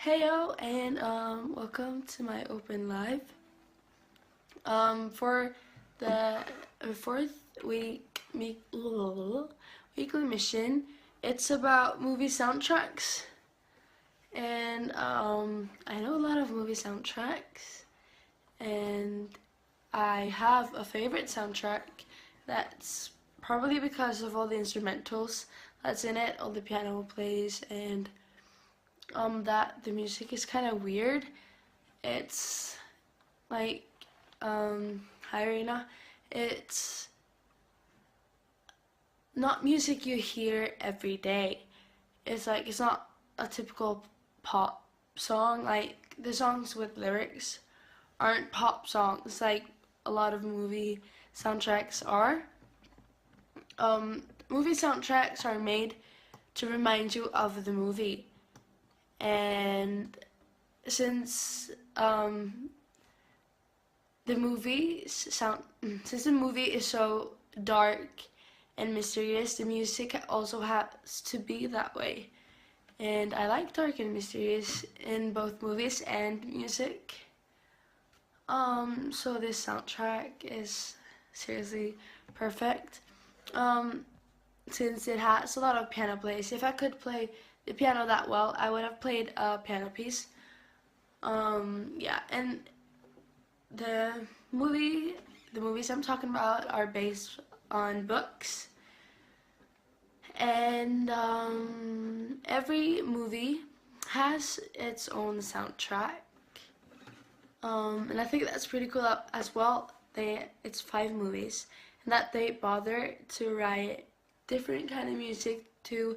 Heyo, and welcome to my open live. For the fourth weekly mission, it's about movie soundtracks, and I know a lot of movie soundtracks, and I have a favorite soundtrack that's probably because of all the instrumentals that's in it, all the piano plays, and that the music is kind of weird. It's like, hi Reina, it's not music you hear every day. It's like, it's not a typical pop song. Like, the songs with lyrics aren't pop songs like a lot of movie soundtracks are. Movie soundtracks are made to remind you of the movie. And since the movie is so dark and mysterious, the music also has to be that way. And I like dark and mysterious in both movies and music. So this soundtrack is seriously perfect. Since it has a lot of piano plays. If I could play the piano that well, I would have played a piano piece. Yeah, and the movies I'm talking about are based on books, and every movie has its own soundtrack, and I think that's pretty cool as well. It's 5 movies, and that they bother to write different kind of music to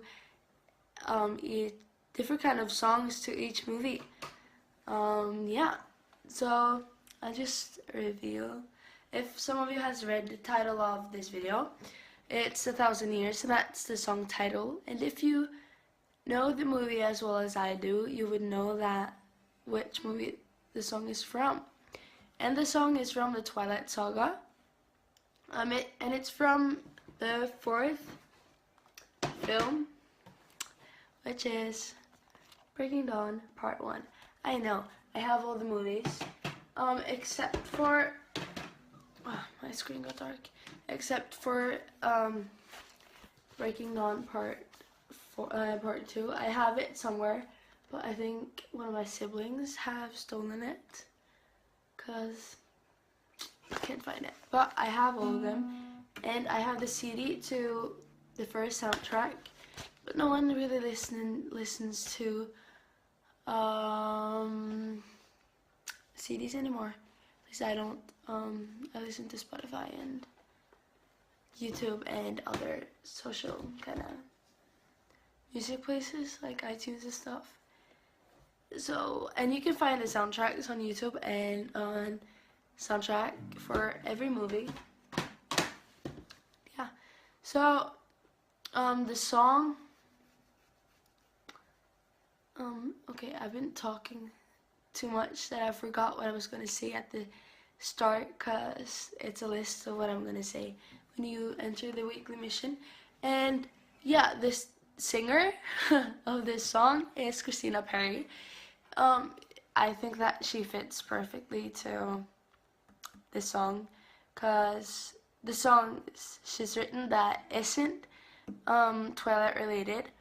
different kind of songs to each movie. Yeah, so I'll just reveal. If some of you has read the title of this video, it's 1,000 Years, and that's the song title. And if you know the movie as well as I do, you would know that which movie the song is from. And the song is from the Twilight Saga. And it's from the 4th film, which is Breaking Dawn Part 1. I know, I have all the movies, except for, my screen got dark, except for Breaking Dawn Part 2. I have it somewhere, but I think one of my siblings have stolen it, because I can't find it. But I have all of them, and I have the CD to the first soundtrack. But no one really listens to CDs anymore. At least I don't. I listen to Spotify and YouTube and other social kind of music places like iTunes and stuff. So, and you can find the soundtracks on YouTube and on soundtrack for every movie. Yeah. So, the song. Okay, I've been talking too much that I forgot what I was going to say at the start, because it's a list of what I'm going to say when you enter the weekly mission. And yeah, this singer of this song is Christina Perri. I think that she fits perfectly to this song, because the song she's written that isn't Twilight related.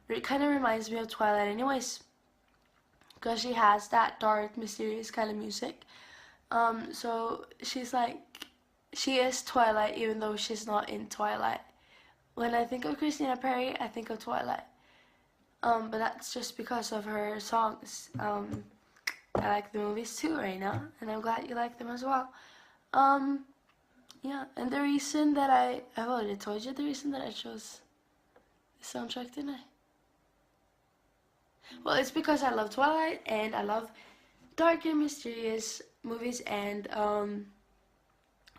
It kind of reminds me of Twilight anyways, because she has that dark, mysterious kind of music. So she's like, she is Twilight even though she's not in Twilight. When I think of Christina Perri, I think of Twilight. But that's just because of her songs. I like the movies too right now, and I'm glad you like them as well. Yeah, and the reason that I've already told you the reason that I chose the soundtrack, didn't I? Well, it's because I love Twilight, and I love dark and mysterious movies and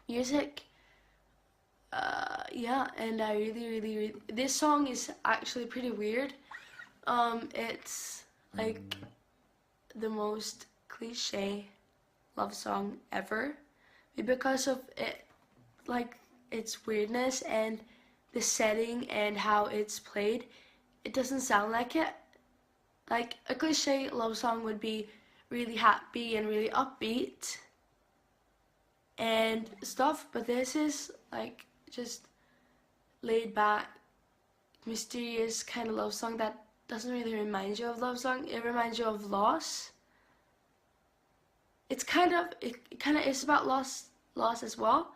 music. Yeah, and I really, this song is actually pretty weird. It's like the most cliche love song ever, because of it, like its weirdness and the setting and how it's played. It doesn't sound like it. like a cliche love song would be really happy and really upbeat and stuff, but this is like just laid back, mysterious kind of love song that doesn't really remind you of love song. It reminds you of loss. It kind of is about loss as well,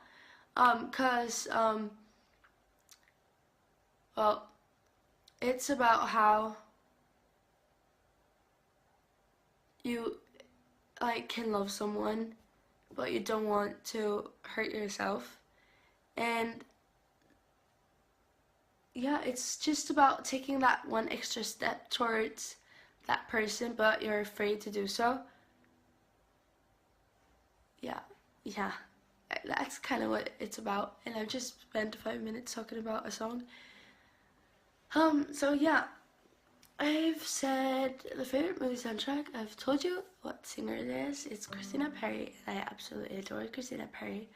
cause well, it's about how you like can love someone but you don't want to hurt yourself, and yeah, it's just about taking that one extra step towards that person but you're afraid to do so. Yeah, that's kind of what it's about, and I've just spent 5 minutes talking about a song. So yeah, I've said the favorite movie soundtrack. I've told you what singer it is. It's Christina Perri, and I absolutely adore Christina Perri.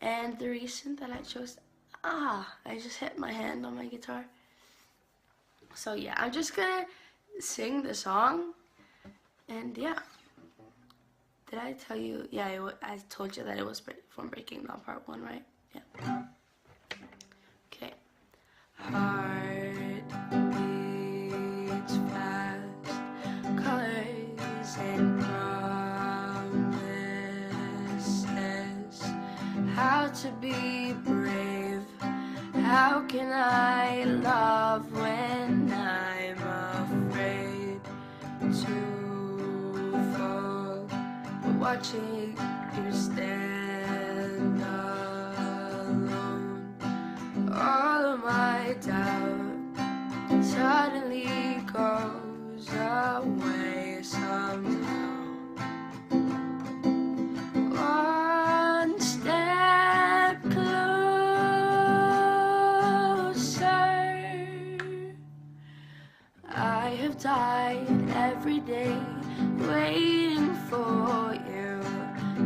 And the reason that I chose, I just hit my hand on my guitar. So yeah, I'm just gonna sing the song, and yeah. Did I tell you? Yeah, I told you that it was from Breaking Dawn Part 1, right? Yeah. Okay. Heart beats fast, colors and promises. How to be brave? How can I love when I'm afraid to fall? Watching you stand alone, all of my doubt suddenly goes away somehow. One step closer. I have died every day waiting for you.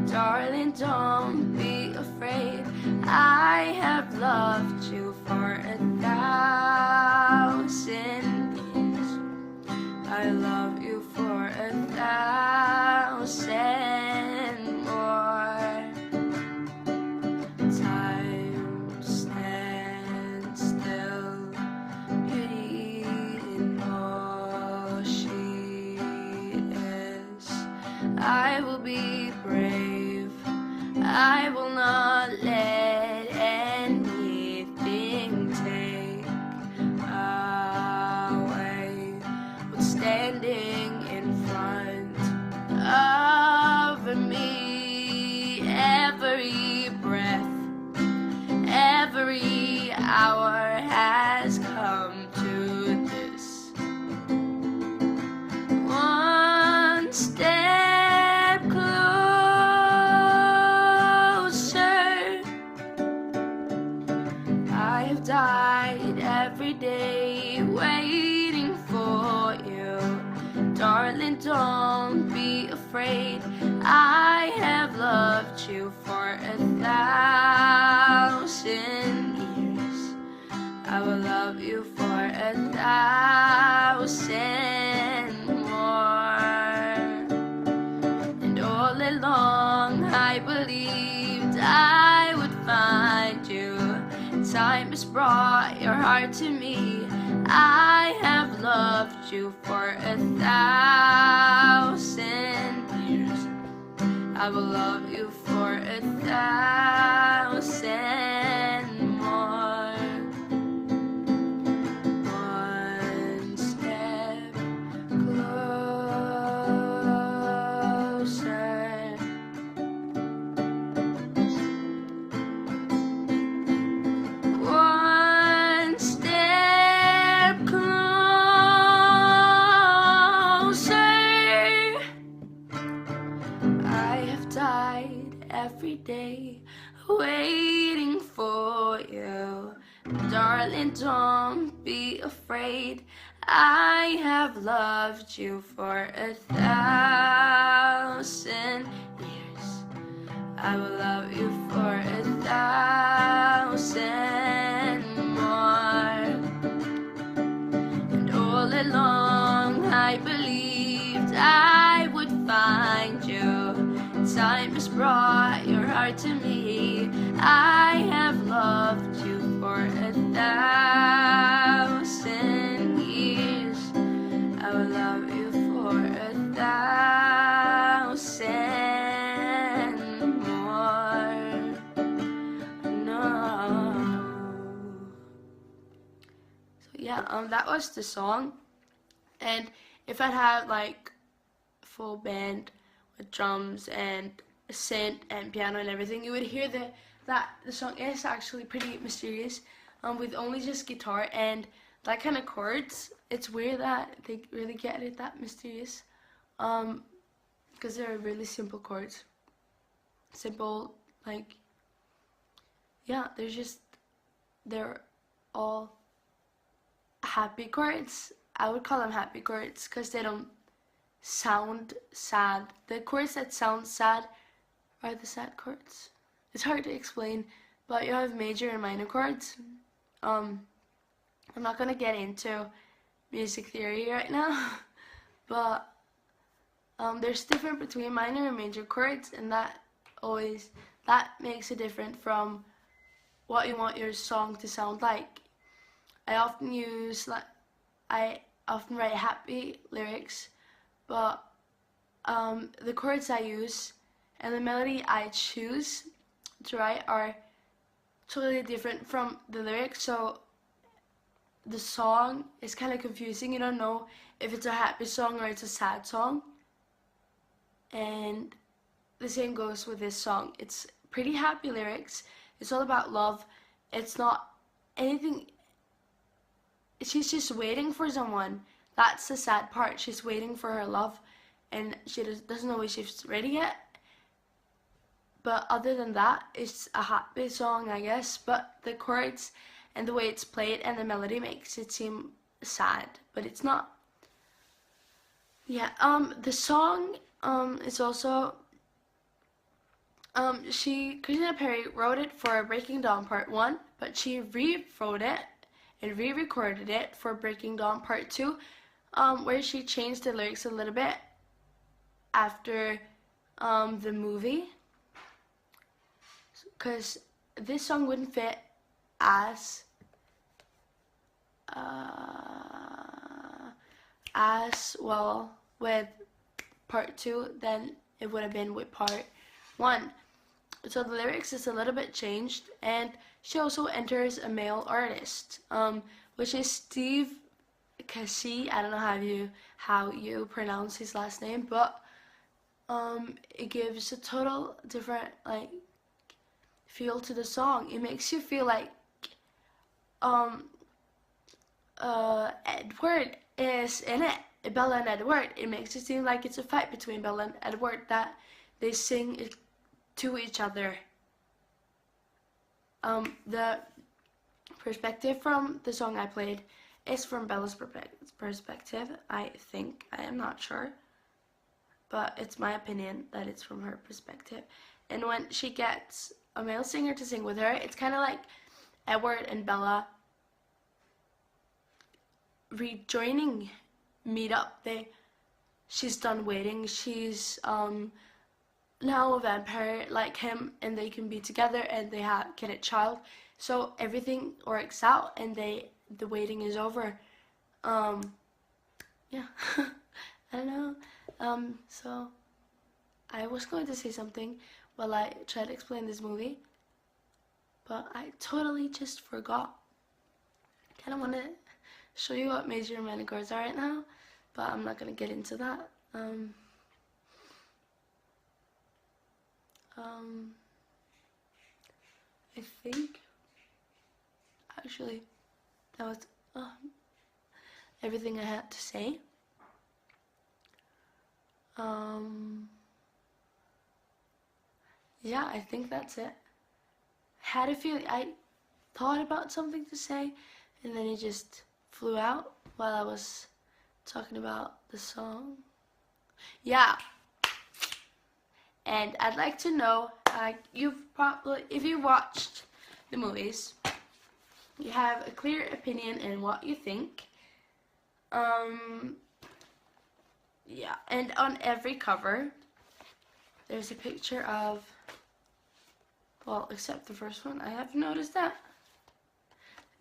Darling, don't be afraid. I have loved you for 1,000 years. I love you for 1,000 more. Time stands still, beauty in all she is. I will be brave. I will not let anything take away what's standing in front of me. Every breath, every hour has come to this. One step closer. I have died every day waiting for you. Darling, don't be afraid. I have loved you for 1,000 years. I will love you for 1,000 more. And all along I believed I would find you. Time has brought your heart to me. I have loved you for 1,000 years. I will love you for 1,000 more. One step closer. One step closer. I have died every day waiting for you. Darling, don't be afraid. I have loved you for 1,000 years. I will love you for 1,000 more. And all along I believe I have loved you for 1,000 years. I will love you for 1,000 more. No. So yeah, that was the song. And if I had like full band with drums and synth and piano and everything, you would hear that the song is actually pretty mysterious, with only just guitar and that kind of chords. It's weird that they really get it that mysterious, because they're really simple chords. Simple, like, yeah, they're all happy chords. I would call them happy chords because they don't sound sad. The chords that sound sad are the sad chords. It's hard to explain, but you have major and minor chords. I'm not gonna get into music theory right now, but there's difference between minor and major chords, and that makes it different from what you want your song to sound like. I often write happy lyrics, but the chords I use and the melody I choose to write are totally different from the lyrics, so the song is kind of confusing. You don't know if it's a happy song or it's a sad song. And the same goes with this song. It's pretty happy lyrics. It's all about love. It's not anything. She's just waiting for someone. That's the sad part. She's waiting for her love, and she doesn't know if she's ready yet. But other than that, it's a happy song, I guess. But the chords and the way it's played and the melody makes it seem sad, but it's not. Yeah. The song is also Christina Perri wrote it for Breaking Dawn Part 1, but she rewrote it and re-recorded it for Breaking Dawn Part 2, where she changed the lyrics a little bit after the movie, because this song wouldn't fit as well with Part 2 than it would have been with Part 1. So the lyrics is a little bit changed, and she also enters a male artist, which is Steve Cassie. I don't know how you pronounce his last name, but it gives a total different like feel to the song. It makes you feel like Edward is in it. Bella and Edward. It makes it seem like it's a fight between Bella and Edward, that they sing it to each other. The perspective from the song I played is from Bella's perspective, I think. I am not sure, but it's my opinion that it's from her perspective. And when she gets a male singer to sing with her, it's kind of like Edward and Bella rejoining, meet up. She's done waiting. She's now a vampire like him, and they can be together, and they get a child. So everything works out, and the waiting is over. Yeah, I don't know. So I was going to say something while I tried to explain this movie, but I totally just forgot. Kind of want to show you what major and minor chords are right now, but I'm not gonna get into that. I think actually that was everything I had to say. Yeah, I think that's it. Had a feeling, I thought about something to say, and then it just flew out while I was talking about the song. Yeah. And I'd like to know, if you watched the movies, you have a clear opinion in what you think. Yeah, and on every cover, there's a picture of Well, except the first one. I have noticed that.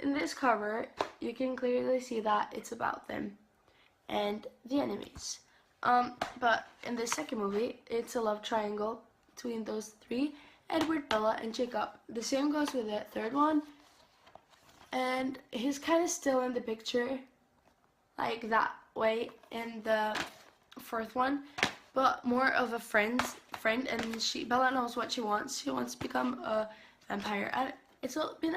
In this cover, you can clearly see that it's about them and the enemies. But in the second movie, it's a love triangle between those three, Edward, Bella, and Jacob. The same goes with the third one. And he's kind of still in the picture, like that way in the fourth one, but more of a friend. And Bella knows what she wants. She wants to become a vampire. And it's been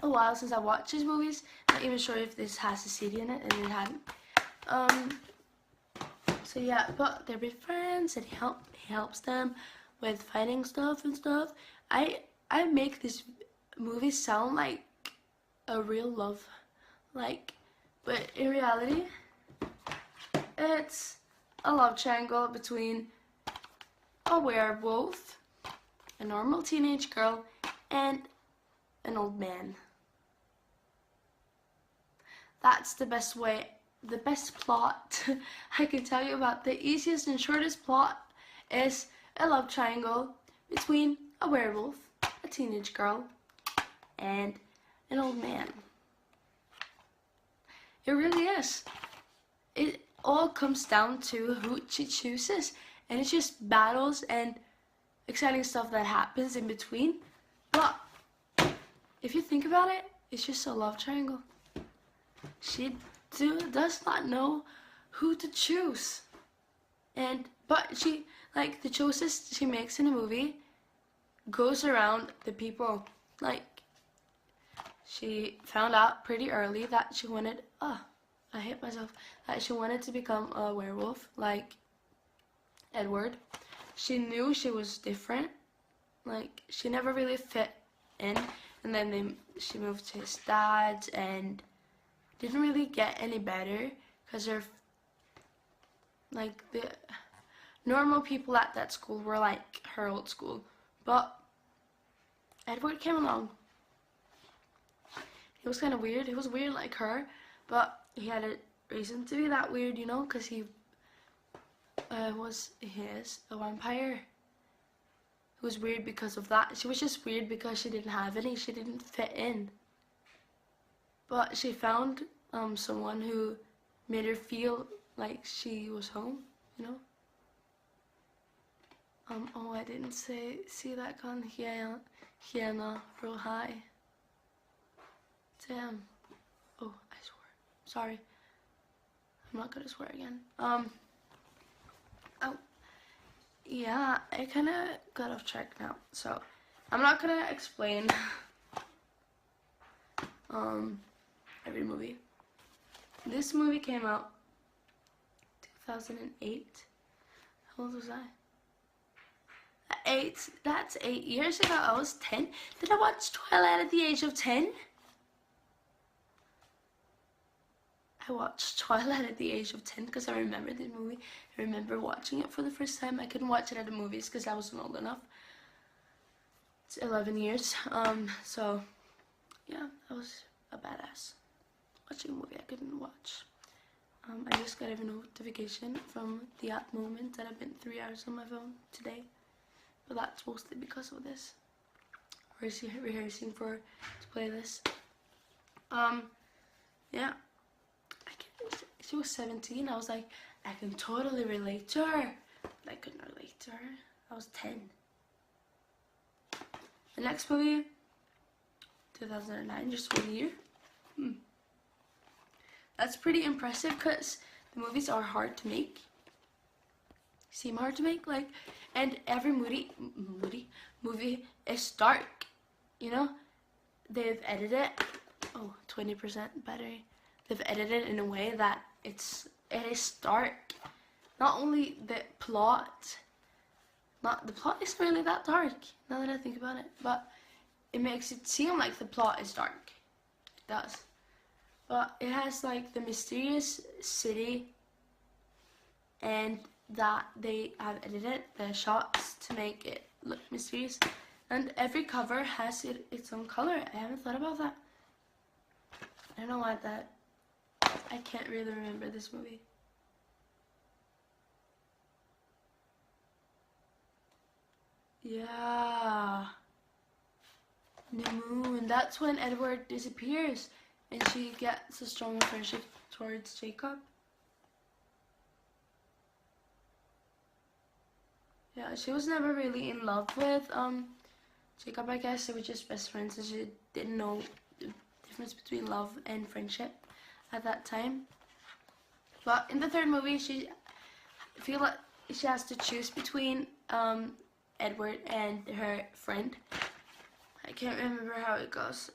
a while since I watched these movies. I'm not even sure if this has a CD in it, and it hadn't. So yeah, but they're big friends, and he helps them with fighting stuff and stuff. I make this movie sound like a real love, but in reality, it's a love triangle between a werewolf, a normal teenage girl, and an old man. That's the best plot I can tell you about. The easiest and shortest plot is a love triangle between a werewolf, a teenage girl, and an old man. It really is. It all comes down to who she chooses, and it's just battles and exciting stuff that happens in between. But if you think about it, it's just a love triangle. She does not know who to choose, but she, the choices she makes in the movie goes around the people. She found out pretty early that she wanted, I hit myself, that she wanted to become a werewolf, like Edward. She knew she was different, she never really fit in, and then she moved to his dad's and didn't really get any better, because they're, the normal people at that school were like her old school, but Edward came along. He was kind of weird. He was weird like her, but he had a reason to be that weird, because he is a vampire. He was weird because of that. She was just weird because she didn't have any. She didn't fit in. But she found someone who made her feel like she was home, Oh, I didn't see that gun. Hyena real high. Damn. Oh, I swear. Sorry. I'm not gonna swear again. Oh. Yeah, I kinda got off track now. So, I'm not gonna explain every movie. This movie came out 2008. How old was I? That's 8 years ago. I was 10. Did I watch Twilight at the age of 10? I watched Twilight at the age of 10 because I remember the movie. I remember watching it for the first time. I couldn't watch it at the movies because I wasn't old enough. It's 11 years. So, yeah, I was a badass. Watching a movie I couldn't watch. I just got a notification from the app moment that I've been 3 hours on my phone today. But that's mostly because of this. Rehearsing to play this. Yeah. She was 17. I was like, I can totally relate to her. But I couldn't relate to her. I was 10. The next movie, 2009, just 1 year. That's pretty impressive because the movies are hard to make. Seem hard to make, and every movie is dark. They've edited it. Oh, 20% battery. They've edited it in a way that it is dark. Not only the plot isn't really that dark now that I think about it, but it makes it seem like the plot is dark. It does. But it has the mysterious city, and that they have edited the shots to make it look mysterious. And every cover has its own color. I haven't thought about that. I don't know why I can't really remember this movie. Yeah. New moon. That's when Edward disappears and she gets a stronger friendship towards Jacob. Yeah, she was never really in love with Jacob, I guess. They were just best friends and she didn't know the difference between love and friendship at that time. But in the third movie, I feel like she has to choose between Edward and her friend. I can't remember how it goes.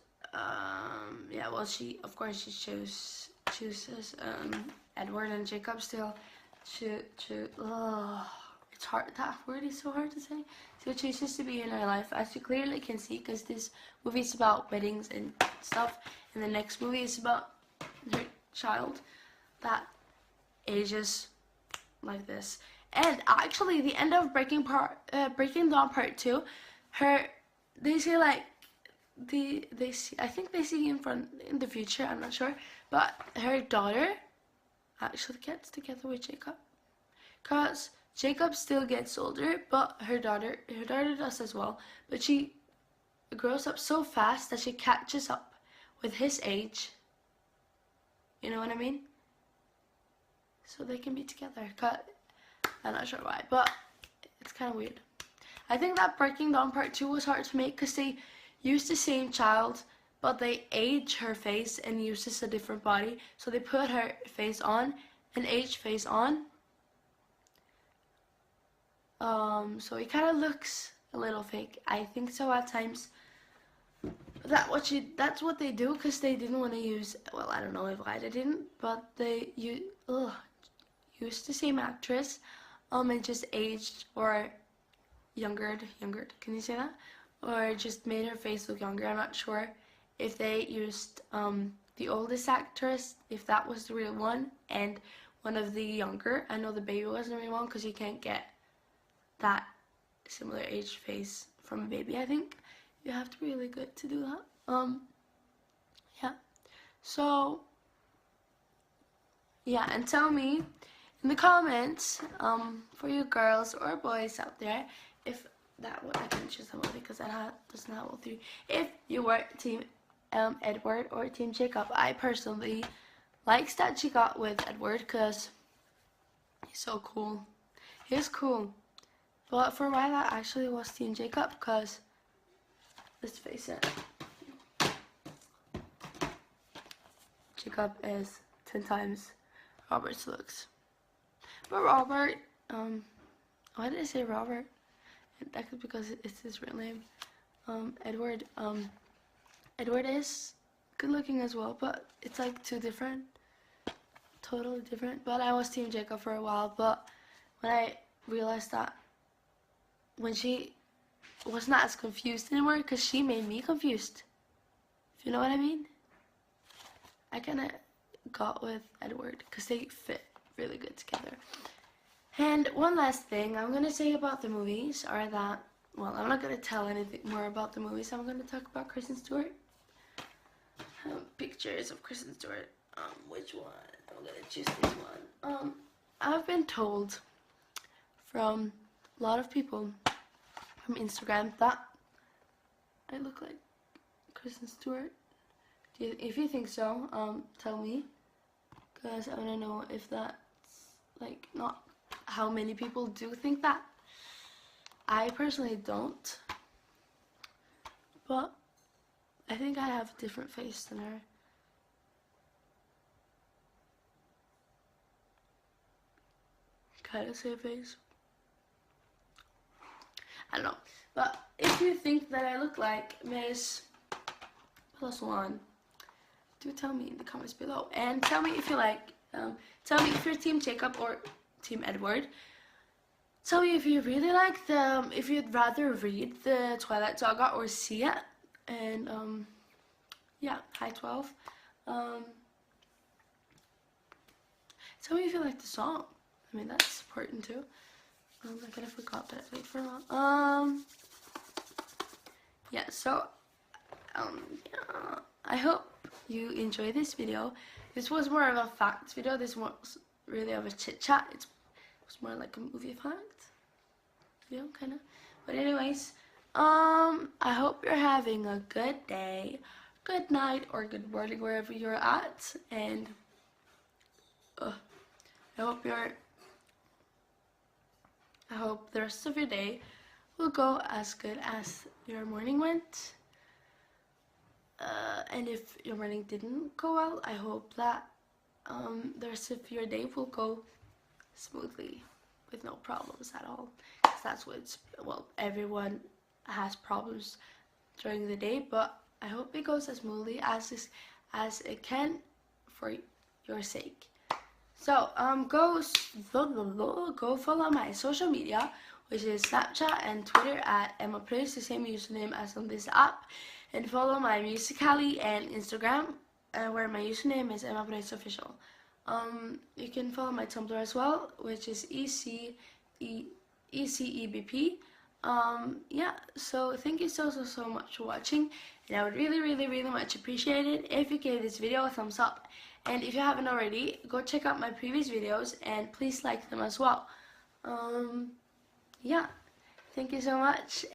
Yeah, well, she chooses Edward, and Jacob still it's hard. That word is so hard to say. So she chooses to be in her life, as you clearly can see, because this movie is about weddings and stuff, and the next movie is about her child that ages like this. And actually, the end of Breaking Dawn Part 2, they say like I think they see in the future, I'm not sure, but her daughter actually gets together with Jacob, cause Jacob still gets older, but her daughter does as well, but she grows up so fast that she catches up with his age. You know what I mean? So they can be together. I'm not sure why, but it's kind of weird. I think that Breaking Dawn Part 2 was hard to make because they used the same child, but they age her face and uses a different body. So they put her face on and age face on. So it kind of looks a little fake. I think so at times. That's what they do because they didn't want to use. Well, I don't know why they didn't, but they used the same actress, and just aged or younger. Can you say that? Or just made her face look younger. I'm not sure if they used the oldest actress, if that was the real one, and one of the younger. I know the baby wasn't the real one because you can't get that similar age face from a baby. I think you have to be really good to do that. Yeah. So yeah, and tell me in the comments, for you girls or boys out there, if that one, I can choose that one because that doesn't have all three. If you were Team Edward or Team Jacob, I personally likes that she got with Edward because he's so cool. He's cool. But for a while, I actually was Team Jacob because, let's face it, Jacob is 10 times Robert's looks. But Robert, why did I say Robert? That could be because it's his real name. Edward is good looking as well, but it's like two different, totally different. But I was Team Jacob for a while, but when I realized that when she was not as confused anymore, because she made me confused, if you know what I mean, I kind of got with Edward because they fit really good together. And one last thing I'm going to say about the movies are that, well, I'm not going to tell anything more about the movies. I'm going to talk about Kristen Stewart. Pictures of Kristen Stewart. Which one? I'm going to choose this one. I've been told from a lot of people from Instagram that I look like Kristen Stewart. If you think so, tell me, because I want to know if that's like not how many people do think that. I personally don't, but I think I have a different face than her. Kind of same face. I don't know, but if you think that I look like Miss +1, do tell me in the comments below, and tell me if you like. Tell me if you're Team Jacob or Team Edward. Tell me if you really like them, if you'd rather read the Twilight Saga or see it. And yeah, hi 12. Tell me if you like the song. I mean, that's important too. I kind of forgot that I played for a while. Yeah, so yeah, I hope you enjoy this video. This was more of a facts video. This was really of a chit chat. It was more like a movie fact video, kind of. But anyways, I hope you're having a good day, good night, or good morning wherever you're at, and I hope the rest of your day will go as good as your morning went. And if your morning didn't go well, I hope that the rest of your day will go smoothly with no problems at all. Because that's what's, well, everyone has problems during the day, but I hope it goes as smoothly as it can for your sake. So go follow my social media, which is Snapchat and Twitter at Emma Preus, the same username as on this app, and follow my Musical.ly and Instagram, where my username is Emmapreus official. You can follow my Tumblr as well, which is ECEBP. Yeah, so thank you so much for watching, and I would really much appreciate it if you gave this video a thumbs up, and if you haven't already, go check out my previous videos and please like them as well. Yeah, thank you so much.